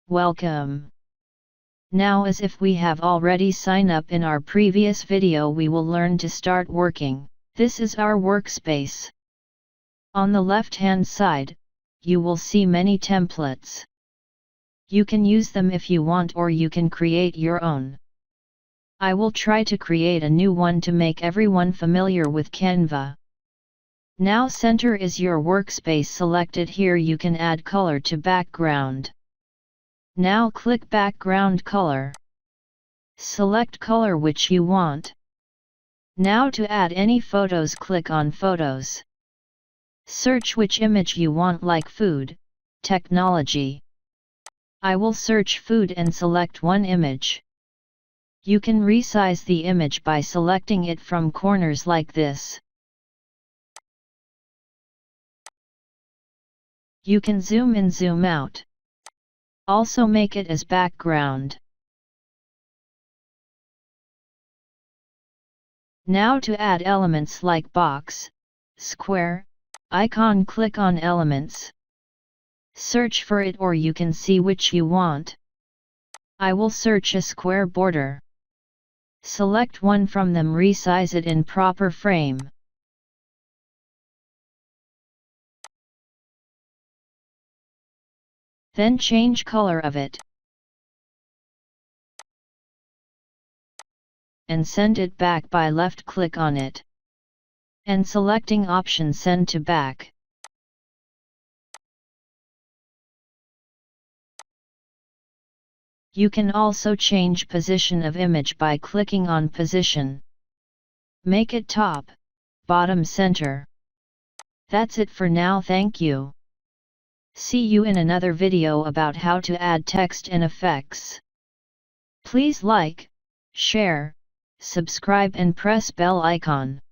Welcome. Now, as if we have already signed up in our previous video, we will learn to start working. This is our workspace. On the left hand side, you will see many templates. You can use them if you want, or you can create your own. I will try to create a new one to make everyone familiar with Canva. Now center is your workspace selected. Here you can add color to background. Now click background color. Select color which you want. Now to add any photos, click on photos. Search which image you want, like food, technology. I will search food and select one image. You can resize the image by selecting it from corners like this. You can zoom in, zoom out. Also make it as background. Now to add elements like box, square, icon, click on elements. Search for it, or you can see which you want. I will search a square border. Select one from them, resize it in proper frame. Then change color of it. And send it back by left click on it. And selecting option send to back. You can also change position of image by clicking on position. Make it top, bottom, center. That's it for now. Thank you. See you in another video about how to add text and effects. Please like, share, subscribe and press bell icon.